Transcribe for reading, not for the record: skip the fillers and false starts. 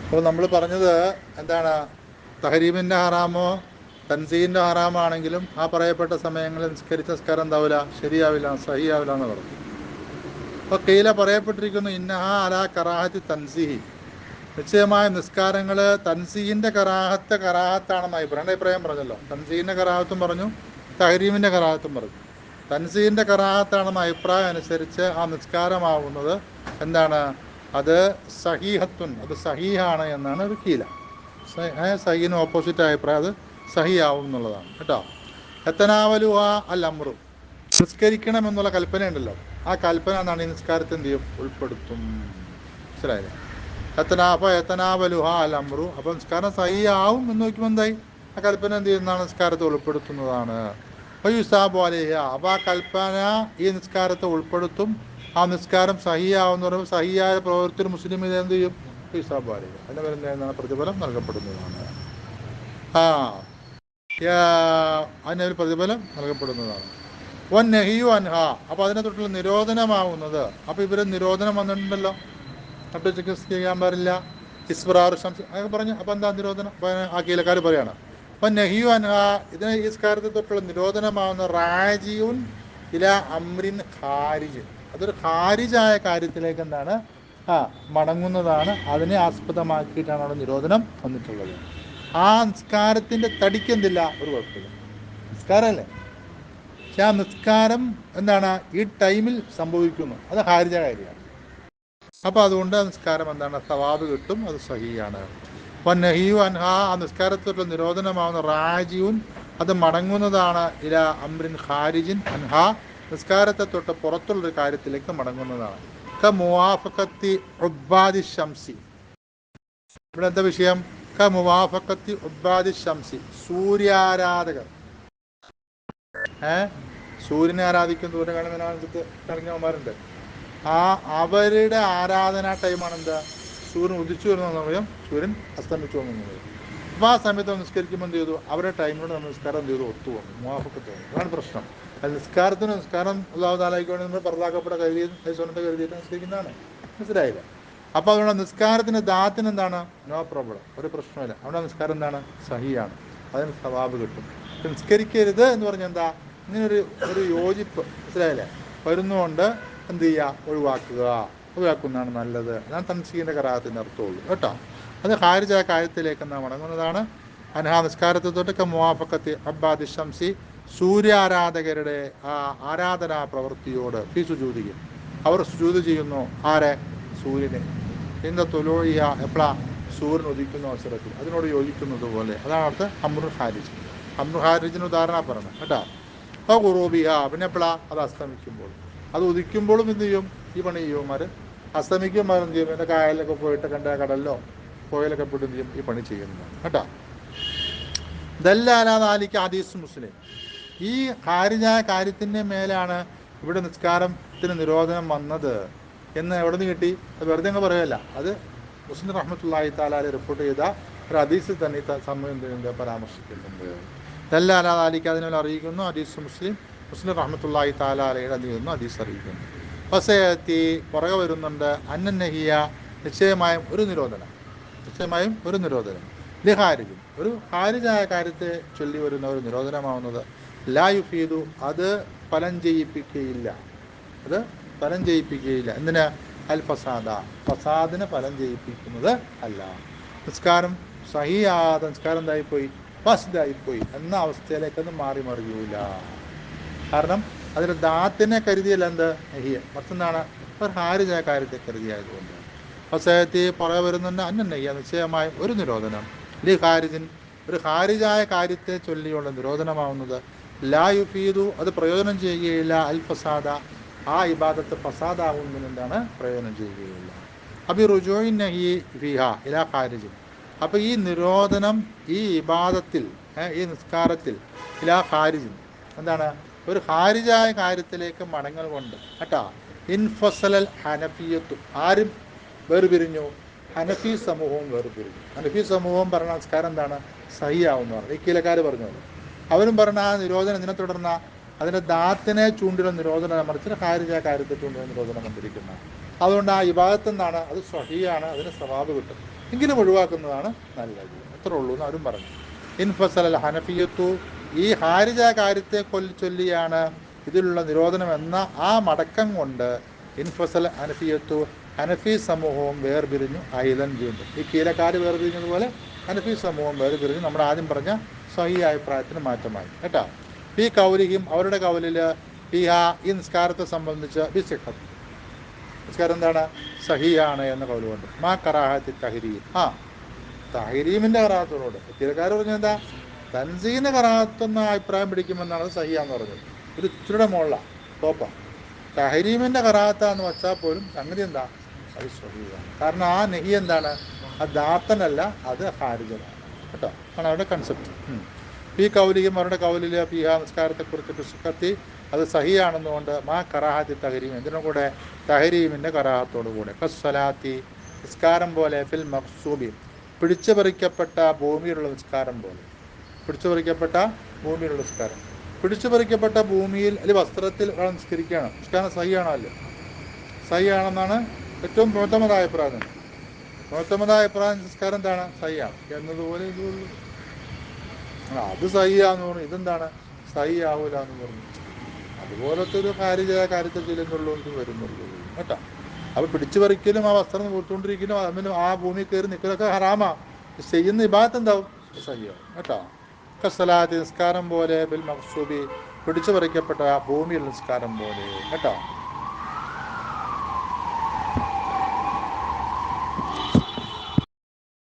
അപ്പോൾ നമ്മൾ പറഞ്ഞത് എന്താണ്, തഹരീമിൻ്റെ ഹറാമോ തൻസീൻ്റെ ഹറാമാണെങ്കിലും ആ പറയപ്പെട്ട സമയങ്ങളിൽ നിസ്കരിച്ച നിസ്കാരം എന്താവില്ല, ശരിയാവില്ല, സഹിയാവില്ല എന്ന് പറഞ്ഞു. അപ്പോൾ കീല പറയപ്പെട്ടിരിക്കുന്നു ഇന്നഹ അലാ കറാഹത്തി തൻസീഹി, നിശ്ചയമായ നിസ്കാരങ്ങൾ തൻസീഹിൻ്റെ കറാഹത്താണെന്ന് അഭിപ്രായം പറഞ്ഞല്ലോ. തൻസീഹിൻ്റെ കറാഹത്തും പറഞ്ഞു, തഹരീമിൻ്റെ കറാഹത്തും പറഞ്ഞു. തൻസീഹിൻ്റെ കറാഹത്താണെന്ന അഭിപ്രായം അനുസരിച്ച് ആ നിസ്കാരമാവുന്നത് എന്താണ്, അത് സഹീഹത്തുൻ, അത് സഹീഹാണ് എന്നാണ് ഒരു കീല. സഹീന് ഓപ്പോസിറ്റ് അഭിപ്രായം അത് സഹിയാവും എന്നുള്ളതാണ് കേട്ടോ. എത്തനാവലുഹ അൽ അമ്രു, നിസ്കരിക്കണം എന്നുള്ള കൽപ്പനയുണ്ടല്ലോ, ആ കൽപ്പന എന്നാണ് ഈ നിസ്കാരത്തെ എന്ത് ചെയ്യും, ഉൾപ്പെടുത്തും. മനസ്സിലായില്ലേ? എത്തനാവലുഹ അൽ അമ്രു, അപ്പോൾ നിസ്കാരം സഹിയാവും എന്ന് നോക്കുമ്പോൾ എന്തായി, ആ കൽപ്പന എന്ത് ചെയ്യുന്നതാണ്, നിസ്കാരത്തെ ഉൾപ്പെടുത്തുന്നതാണ്. യുസാബു അലൈഹ, അപ്പോൾ ആ കൽപ്പന ഈ നിസ്കാരത്തെ ഉൾപ്പെടുത്തും. ആ നിസ്കാരം സഹിയാവെന്ന് പറയുമ്പോൾ സഹിയായ പ്രവൃത്തി മുസ്ലിം ഇത് എന്ത് ചെയ്യും, യുസാബു അലൈഹ, അതിന് വരുന്ന പ്രതിഫലം നൽകപ്പെടുന്നതാണ്. ആ അതിനൊരു പ്രതിഫലം നൽകപ്പെടുന്നതാണ്. വൻ നെഹിയു അൻഹ, അപ്പോൾ അതിനെ തൊട്ടുള്ള നിരോധനമാവുന്നത്. അപ്പോൾ ഇവർ നിരോധനം വന്നിട്ടുണ്ടല്ലോ, നട്ടുച്ചയ്ക്ക് ചെയ്യാൻ പാടില്ല, ഇസ്ഫറാർ ഷംസ് അതൊക്കെ പറഞ്ഞു. അപ്പോൾ എന്താ നിരോധനം, ആ കീലക്കാർ പറയാണ്. അപ്പം നെഹിയു അൻഹ, ഇതിനെ ഈ സ്കാരത്തെ തൊട്ടുള്ള നിരോധനമാവുന്ന റാജിയുൻ ഇല അമ്രിൻ ഖാരിജ്, അതൊരു ഖാരിജായ കാര്യത്തിലേക്ക് എന്താണ്, മടങ്ങുന്നതാണ്. അതിനെ ആസ്പദമാക്കിയിട്ടാണ് അവിടെ നിരോധനം വന്നിട്ടുള്ളത്. ആ നിസ്കാരത്തിൻ്റെ തടിക്ക് എന്തില്ല, ഒരു കുഴപ്പമില്ല, നിസ്കാരമല്ലേ. പക്ഷെ ആ നിസ്കാരം എന്താണ് ഈ ടൈമിൽ സംഭവിക്കുന്നു, അത് ഖാരിജ കാര്യമാണ്. അപ്പോൾ അതുകൊണ്ട് ആ നിസ്കാരം എന്താണ്, സവാബ് കിട്ടും, അത് സഹിയാണ്. അപ്പം നഹിയു അൻഹ, ആ നിസ്കാരത്തിലുള്ള നിരോധനമാവുന്ന റാജിയുൻ, അത് മടങ്ങുന്നതാണ് ഇല അമ്രിൻ ഖാരിജിൻ അൻഹ, നിസ്കാരത്തെ തൊട്ട് പുറത്തുള്ളൊരു കാര്യത്തിലേക്ക് മടങ്ങുന്നതാണ്. ക മുവാഫഖത്തി ഉബ്ബാദി ഷംസി, ഇവിടെ എന്താ വിഷയം, ക മുവാഫഖത്തി ഉബ്ബാദി ഷംസി, സൂര്യാരാധകർ, സൂര്യനെ ആരാധിക്കും, സൂര്യകാലത്ത് കളിക്കുന്നവന്മാരുണ്ട്. അവരുടെ ആരാധനാ ടൈമാണ് എന്താ, സൂര്യൻ ഉദിച്ചു വരുന്ന സമയം, സൂര്യൻ അസ്തമിച്ചു വന്ന സമയം. അപ്പോൾ ആ സമയത്ത് നിസ്കരിക്കുമ്പോൾ എന്ത് ചെയ്തു, അവരുടെ ടൈമിനോട് നമ്മൾ നിസ്കാരം എന്ത് ചെയ്തു, ഒത്തു വന്നു, മുവാഫഖത്ത് വന്നു. അതാണ് പ്രശ്നം. അത് നിസ്കാരം അല്ലാഹു തആലയ്ക്ക് വേണ്ടി നമ്മൾ ഫർദാക്കപ്പെട്ട സ്വന്തത്തെ കരുതിയിട്ട് നിസ്കരിക്കുന്നതാണ്. മനസ്സിലായില്ല? അപ്പോൾ അതുകൊണ്ട് നിസ്കാരത്തിൻ്റെ ദാത്തിന് എന്താണ്, നോ പ്രോബ്ലം, ഒരു പ്രശ്നമില്ല. അവിടെ നിസ്കാരം എന്താണ്, സഹിയാണ്, അതിന് സവാബ് കിട്ടും. നിസ്കരിക്കരുത് എന്ന് പറഞ്ഞാൽ എന്താ, ഇങ്ങനൊരു യോജിപ്പ്, മനസ്സിലായില്ലേ, വരുന്നുകൊണ്ട് എന്ത് ചെയ്യുക, ഒഴിവാക്കുന്നതാണ് നല്ലത്. അതാണ് തൻസീഹിൻ്റെ കറാഹത്തിൻ്റെ അർത്ഥമുള്ളൂ കേട്ടോ. അത് ഖാരിജായ കാര്യത്തിലേക്ക് എന്നാ മടങ്ങുന്നതാണ്. അൻഹാ, നിസ്കാരത്തെ തൊട്ടൊക്കെ മുവാഫഖത്തി അബ്ബാദി ഷംസി, സൂര്യാരാധകരുടെ ആ ആരാധനാ പ്രവൃത്തിയോട് ഫീ സുജൂദിക്കും, അവർ സുജൂദ് ചെയ്യുന്നു. ആരെ, സൂര്യനെ. ഇന്ന തൊലോഴിയ, എപ്പോഴാ, സൂര്യൻ ഉദിക്കുന്ന അവസരത്തിൽ അതിനോട് യോജിക്കുന്നത് പോലെ. അതാണ് അവിടുത്തെ അമ്രു ഖാരിജ്. അമ്രു ഖാരിജിന് ഉദാഹരണം പറഞ്ഞു കേട്ടോ. അപ്പോൾ ഖുറൂബിഹ, പിന്നെ എപ്പോഴാ, അത് അസ്തമിക്കുമ്പോൾ. അത് ഉദിക്കുമ്പോഴും എന്ത് ചെയ്യും, ഈ പണി ചെയ്യുമാർ. അസ്തമിക്കുമ്പോൾ എന്ത് ചെയ്യും, എൻ്റെ കായലിലൊക്കെ പോയിട്ട് കണ്ട കടലിലോ പുഴയിലൊക്കെ പോയിട്ട് എന്ത് ചെയ്യും, ഈ പണി ചെയ്യുന്നതാണ് കേട്ടോ. ദല്ലാലിക്ക് ഹദീസ് മുസ്ലിം, ഈ ഖാരിജായ കാര്യത്തിൻ്റെ മേലാണ് ഇവിടെ നിസ്കാരത്തിന് നിരോധനം വന്നത് എന്ന് എവിടെ നിന്ന് കിട്ടി, അത് വെറുതെ അങ്ങ് പറയുകയല്ല, അത് മുസ്ലിം റഹ്മത്തുള്ളാഹി തആല റിപ്പോർട്ട് ചെയ്ത ഒരു ഹദീസിൽ തന്നെ സംബന്ധിച്ച് പരാമർശിക്കുന്നുണ്ട്. ദല്ലാലിക്ക് അതിനെ അറിയിക്കുന്നു ഹദീസ് മുസ്ലിം റഹ്മത്തുള്ളാഹി തആല അലൈഹി അതിൽ ഹദീസ് അറിയിക്കുന്നു. ഫസയത്തി, പുറകെ വരുന്നുണ്ട്, അന്നഹിയ, നിശ്ചയമായും ഒരു നിരോധനം, ലിഹാരിജും, ഒരു ഖാരിജായ കാര്യത്തെ ചൊല്ലി വരുന്ന ഒരു നിരോധനമാവുന്നത്, ലാ യുഫീദു, അത് ഫലം ചെയ്യിപ്പിക്കുകയില്ല, എന്തിനാ, അൽ ഫസാദ, ഫസാദിനെ ഫലം ചെയ്യിപ്പിക്കുന്നത് അല്ല. നിസ്കാരം സഹിയാതെ നിസ്കാരം എന്തായിപ്പോയി, ഫസ്ദായിപ്പോയി എന്ന അവസ്ഥയിലേക്കൊന്നും മറിയൂല. കാരണം അതിൽ ദാത്തിനെ കരുതിയല്ല എന്ത്, നെഹിയ, മറ്റൊന്നാണ് ഒരു ഖാരിജായ കാര്യത്തെ കരുതിയായതുകൊണ്ട്. ഫസയത്തി, പുറകെ വരുന്നുണ്ട്, അന്നയ്യ, നിശ്ചയമായും ഒരു നിരോധനം, ലി ഖാരിജിൻ, ഒരു ഖാരിജായ കാര്യത്തെ ചൊല്ലിയുള്ള നിരോധനമാവുന്നത്, ലാ യുഫീദു, അത് പ്രയോജനം ചെയ്യുകയില്ല, അൽ ഫസാദ, ആ ഇബാദത്ത് ഫസാദാവുന്നതിന് എന്താണ്, പ്രയോജനം ചെയ്യുകയില്ല. അബി റുജൂഇൻ നഹി ഫിഹ ഇലാ ഖാരിജിൻ, അപ്പോൾ ഈ നിരോധനം ഈ ഇബാദത്തിൽ, ഈ നിസ്കാരത്തിൽ, ഇലാ ഖാരിജിൻ, എന്താണ്, ഒരു ഖാരിജായ കാര്യത്തിലേക്ക് മടങ്ങൽ കൊണ്ട് കേട്ടോ. ഇൻഫസലൽ ഹനഫിയത്തു, ആരും വേർപിരിഞ്ഞു, ഹനഫി സമൂഹവും വേർപിരിഞ്ഞു. ഹനഫി സമൂഹവും പറഞ്ഞ നമസ്കാരം എന്താണ്, സഹിയാവുന്ന പറഞ്ഞു. ഈ കീലക്കാർ പറഞ്ഞത് അവരും പറഞ്ഞ ആ നിരോധനം ഇതിനെ തുടർന്ന അതിൻ്റെ ദാത്തിനെ ചൂണ്ടിയുള്ള നിരോധനം, മറിച്ച് ഖാരിജായ കാര്യത്തെ ചൂണ്ടിയുള്ള നിരോധനം വന്നിരിക്കുന്നത്. അതുകൊണ്ട് ആ ഇബാദത്ത് എന്താണ്, അത് സഹിയാണ്, അതിന് സവാബ് കിട്ടും. എങ്കിലും ഒഴിവാക്കുന്നതാണ് നല്ലത്. അത്രേ ഉള്ളൂ എന്ന് അവരും പറഞ്ഞു. ഇൻഫസൽ അൽ ഹനഫിയത്തു, ഈ ഹാരിജ കാര്യത്തെ ചൊല്ലിയാണ് ഇതിലുള്ള നിരോധനം എന്ന ആ മടക്കം കൊണ്ട് ഇൻഫസൽ ഹനഫിയത്തു, ഹനഫി സമൂഹവും വേർപിരിഞ്ഞു. ഐലൻ വീണ്ടും ഈ കീലക്കാർ വേർപിരിഞ്ഞതുപോലെ ഹനഫി സമൂഹം വേർപിരിഞ്ഞു. നമ്മുടെ ആദ്യം പറഞ്ഞ സ്വഹീഹ അഭിപ്രായത്തിന് മാറ്റമായി കേട്ടോ. ഈ കൗലിയും അവരുടെ കൗലിൽ ഈ നിസ്കാരത്തെ സംബന്ധിച്ച് ബിസിഹത്ത്, നിസ്കാരം എന്താണ്, സഹിയാണ് എന്ന കൗലുകൊണ്ട്. മാ കറാഹത്തി തഹരീം, തഹരീമിൻ്റെ കറാഹത്തോട് കീലക്കാർ പറഞ്ഞത് എന്താ, തൻസീന് കറാഹത്തെന്ന അഭിപ്രായം പിടിക്കുമെന്നാണ് സഹിയാന്ന് പറഞ്ഞത്. ഒരു ഇച്ചിരിയുടെ മുകളിലാണ്, ടോപ്പാണ്. തഹരീമിൻ്റെ കറാഹത്താന്ന് വെച്ചാൽ പോലും സംഗതി എന്താ, അത് സഹിയാണ്. കാരണം ആ നെഹി എന്താണ്, അത് ദാത്തനല്ല, അത് ഹാരിജലാണ് കേട്ടോ. ആണ് അവരുടെ കൺസെപ്റ്റ്. ഈ കൗലിയും അവരുടെ കൗലിൽ ഫിഹാ നിസ്കാരത്തെക്കുറിച്ച് പിശുക്കത്തി അത് സഹിയാണെന്നുകൊണ്ട് മാ കറാഹത്തി തഹരീം, എന്തിനും കൂടെ തഹരീമിൻ്റെ കറാഹത്തോടു കൂടെ. കസ്സലാത്തി നിസ്കാരം പോലെ, ഫിൽ മഖ്സൂബി പിടിച്ചു പറിക്കപ്പെട്ട ഭൂമിയിലുള്ള നിസ്കാരം പോലെ. പിടിച്ചു പറിക്കപ്പെട്ട ഭൂമിയിലുള്ള നിസ്കാരം, പിടിച്ചു പറിക്കപ്പെട്ട ഭൂമിയിൽ അല്ലെങ്കിൽ വസ്ത്രത്തിൽ ഒരാൾ നിസ്കരിക്കുകയാണ്. നിസ്കാരം സഹിയാണോ അല്ലേ? സഹിയാണെന്നാണ് ഏറ്റവും പ്രബലമായ അഭിപ്രായം. പ്രബലമായ അഭിപ്രായം നിസ്കാരം എന്താണ്, സഹിയാണ് എന്നതുപോലെ ഇതുള്ളൂ. അത് സഹിയാന്ന് പറഞ്ഞു, ഇതെന്താണ് സഹിയാവൂല എന്ന് പറഞ്ഞു. അതുപോലത്തെ ഒരു കാര്യത്തിൽ ചെല്ലുന്നുള്ളൂ, ഇത് വരുന്നുള്ളൂ കേട്ടോ. അപ്പോൾ പിടിച്ചു പറിക്കലും ആ വസ്ത്രം കൊടുത്തുകൊണ്ടിരിക്കലും അതിന് ആ ഭൂമി കയറി നിൽക്കലൊക്കെ ഹറാമാ. ചെയ്യുന്ന ഇബാദത്ത് എന്താവും, സഹിയാവും കേട്ടോ. കസ്സലാത്തി നിസ്കാരം പോലെ, ബിൽ മഖ്സൂബി പിടിച്ചു പറിക്കപ്പെട്ട ഭൂമിയിൽ നിസ്കാരം പോലെ കേട്ടോ.